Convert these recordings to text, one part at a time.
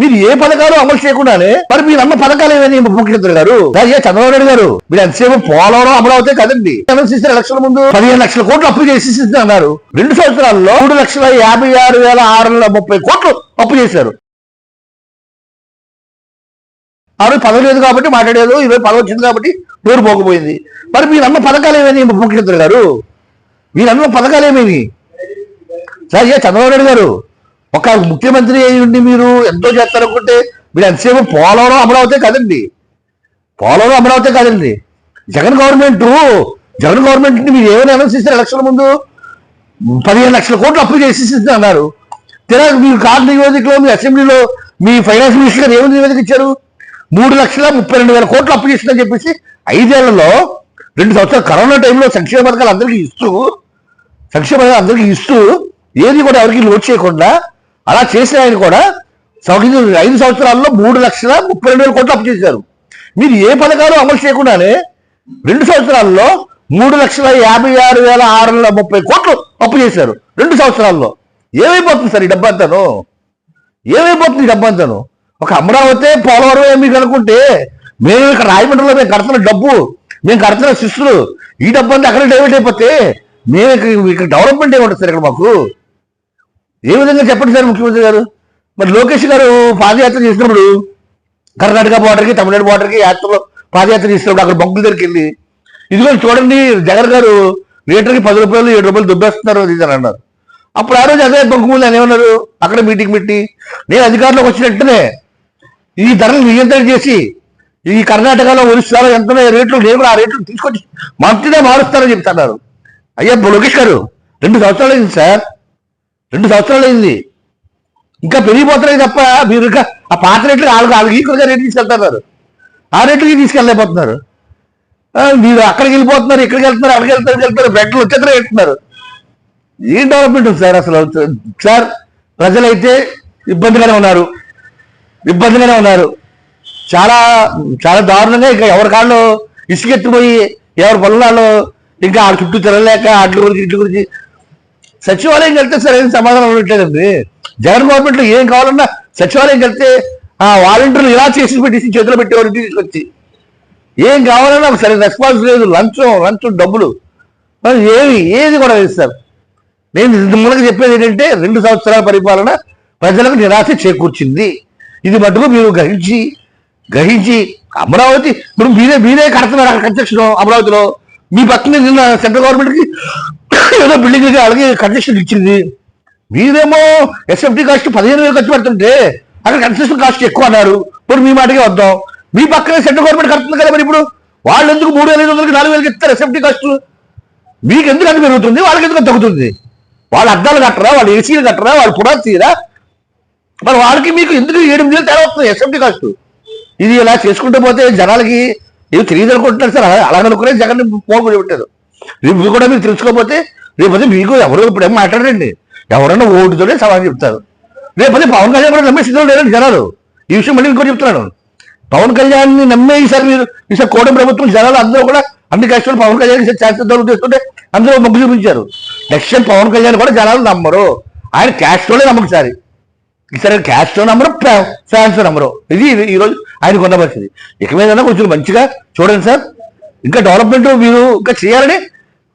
మీరు ఏ పథకాలు అమలు చేయకుండానే మరి మీరు అన్న పథకాలు ఏమైనా ముఖ్యమంత్రి గారు చంద్రబాబు నాయుడు గారు మీరు ఎంతసేపు పోలవరం అమరావతి కదండి. ఎలక్షన్ ముందు 15 లక్షల కోట్లు అప్పు చేసి అన్నారు. 2 సంవత్సరాల్లో 3,56,630 కోట్లు అప్పు చేశారు. ఆ రోజు పదవి లేదు కాబట్టి మాట్లాడేది, ఈరోజు పదవి వచ్చింది కాబట్టి నోరు పోకపోయింది. మరి మీరు అన్న పథకాలు ఏమైనా ముఖ్యమంత్రి గారు మీరు అన్న పథకాలు ఏమేమి చంద్రబాబు నాయుడు గారు ఒక ముఖ్యమంత్రి అయి ఉండి మీరు ఎంతో చేస్తారనుకుంటే మీరు ఎంతసేపు పోలవరం అమరావతి కదండి. పోలవరం అమరావతి కాదండి. జగన్ గవర్నమెంట్ మీరు ఏమైనా అనౌన్స్ చేశారు. ఎలక్షన్ ముందు 15 లక్షల కోట్లు అప్పు చేసి అన్నారు. తెలంగాణ మీరు కాదు నియోజకలో మీ అసెంబ్లీలో మీ ఫైనాన్స్ మినిస్టర్ గారు ఏమి నివేదిక ఇచ్చారు? 3,32,000 కోట్లు అప్పు చేసిందని చెప్పేసి 5 ఏళ్లలో 2 సంవత్సరాలు కరోనా టైంలో సంక్షేమ పథకాలు అందరికీ ఇస్తూ ఏది కూడా ఎవరికి లోడ్ చేయకుండా అలా చేసిన ఆయన కూడా 5 సంవత్సరాల్లో 3,32,000 కోట్లు అప్పు చేశారు. మీరు ఏ పథకాలు అమలు చేయకుండానే 2 సంవత్సరాల్లో 3,56,630 కోట్లు అప్పు చేశారు. 2 సంవత్సరాల్లో ఏమైపోతుంది సార్ ఈ డబ్బంతాను? ఏమైపోతుంది ఈ డబ్బంతాను? ఒక అమరావతి పోలవరం మీకు అనుకుంటే మేము ఇక్కడ రాయమండ్రిలో మేము కడుతున్న డబ్బు, మేము కడుతున్న శిస్తులు, ఈ డబ్బు అంతా అక్కడ డైవర్ట్ అయిపోతే మేము ఇక్కడ డెవలప్మెంట్ ఏముంటుంది సార్? ఇక్కడ మాకు ఏ విధంగా చెప్పండి సార్ ముఖ్యమంత్రి గారు. మరి లోకేష్ గారు పాదయాత్ర చేసినప్పుడు కర్ణాటక బార్డర్కి తమిళనాడు బార్డర్కి యాత్రలో పాదయాత్ర చేసినప్పుడు అక్కడ బంకుల దగ్గరికి వెళ్ళి ఇదిగో చూడండి జగన్ గారు లీటర్కి 10 రూపాయలు 7 రూపాయలు దుబ్బేస్తున్నారు అది అన్నారు. అప్పుడు ఆ రోజు అదే బంకు ముందు అని ఏమన్నారు? అక్కడ మీటింగ్ పెట్టి నేను అధికారంలోకి వచ్చినట్టునే ఈ ధరలు నియంత్రణ చేసి ఈ కర్ణాటకలో ఒరిస్సాలో ఎంత రేట్లు నేను కూడా ఆ రేట్లు తీసుకొచ్చి మంత్రినే మారుస్తానని చెప్తున్నారు. అయ్యా లోకేష్ గారు 2 సంవత్సరాలు అయింది సార్, 2 సంవత్సరాలు అయింది. ఇంకా పెరిగిపోతున్నాయి తప్ప మీరు ఇంకా ఆ పాత రేట్లు వాళ్ళకి ఈక్వల్గా రేట్లు తీసుకెళ్తున్నారు. ఆ రేట్లకి తీసుకెళ్ళలేకపోతున్నారు. మీరు అక్కడికి వెళ్ళిపోతున్నారు, ఇక్కడికి వెళ్తున్నారు, అక్కడికి వెళ్తారు బెడ్లు వచ్చేద్దరు వెళ్తున్నారు. ఏం డెవలప్మెంట్ ఉంది సార్ అసలు? సార్ ప్రజలైతే ఇబ్బందిగానే ఉన్నారు. చాలా చాలా దారుణంగా ఇంకా ఎవరి కాళ్ళు ఇసుకెత్తిపోయి ఎవరి పొలాల్లో ఇంకా ఆ చుట్టూ తిరగలేక అట్ల గురించి ఇట్ల గురించి సచివాలయం వెళ్తే సరే సమాధానం ఉండట్లేదండి. జగన్ గవర్నమెంట్ లో ఏం కావాలన్నా సచివాలయం వెళ్తే ఆ వాలంటీర్లు ఇలా చేసి పెట్టేసి చేతిలో పెట్టేవారు తీసుకొచ్చి ఏం కావాలన్నా సరే రెస్పాన్స్ లేదు. లంచం డబ్బులు ఏది కూడా ఇస్తారు. నేను మూలక చెప్పేది ఏంటంటే 2 సంవత్సరాల పరిపాలన ప్రజలకు నిరాశ చేకూర్చింది. ఇది మటుకు మీరు గ్రహించి అమరావతి ఇప్పుడు మీరే కడుతున్నారు. అక్కడ కన్స్ట్రక్షన్ అమరావతిలో మీ పక్కన నిన్న సెంట్రల్ గవర్నమెంట్కి ఏదో బిల్డింగ్ అలాగే కన్స్ట్రక్షన్ ఇచ్చింది. మీరేమో ఎస్ఎఫ్టీ కాస్ట్ 15,000 ఖర్చు పెడుతుంటే అక్కడ కన్స్ట్రక్షన్ కాస్ట్ ఎక్కువ అన్నారు. ఇప్పుడు మీ మాటకే వద్దాం. మీ పక్కనే సెంట్రల్ గవర్నమెంట్ కడుతుంది కదా, మరి ఇప్పుడు వాళ్ళు ఎందుకు 3,500కి 4,000కి ఇస్తారు ఎస్ఎఫ్టీ కాస్ట్? మీకు ఎందుకు అది పెరుగుతుంది, వాళ్ళకి ఎందుకు తగ్గుతుంది? వాళ్ళ అద్దాలు కట్టరా, వాళ్ళు ఏసీలు కట్టరా, వాళ్ళు పునాది తీయరా? మరి వాళ్ళకి మీకు ఎందుకు 7,000 తేడా వస్తుంది ఎస్ఎఫ్టీ కాస్ట్? ఇది ఇలా చేసుకుంటూ పోతే జనాలకి ఏమి తెలియదు అనుకుంటున్నారు సార్. అలా అనుకునే జగన్ పోగొట్టి పెట్టారు. రేపు కూడా మీరు తెలుసుకోకపోతే రేపొద్దు మీకు ఎవరు ఇప్పుడు ఏం మాట్లాడరండి. ఎవరైనా ఓటుతోనే సవాల్ చెప్తారు. రేపొద్దు పవన్ కళ్యాణ్ కూడా నమ్మే స్థితిలో లేరండి జనాలు. ఈ విషయం మళ్ళీ ఇంకోటి చెప్తున్నాను. పవన్ కళ్యాణ్ని నమ్మే ఈసారి కూటమి ప్రభుత్వం జనాలు అందరూ కూడా అన్ని కష్టాలు పవన్ కళ్యాణ్ ఛాన్స్ తీసుకుంటే అందరూ మొగ్గు చూపించారు. నెక్స్ట్ పవన్ కళ్యాణ్ కూడా జనాలు నమ్మరు. ఆయన క్యాస్ట్రోలే నమ్మరు ఈసారి క్యాస్ట్రో నమ్మరు, ఫ్యాన్స్ నమ్మరు. ఇది ఈరోజు ఆయన కొన్న పరిస్థితి. ఇక మీద కొంచెం మంచిగా చూడండి సార్. ఇంకా డెవలప్మెంట్ మీరు ఇంకా చేయాలని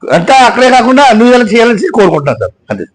అంతా అక్కడే కాకుండా అన్ని విధాలు చేయాలని కోరుకుంటున్నాను సార్. అంతే.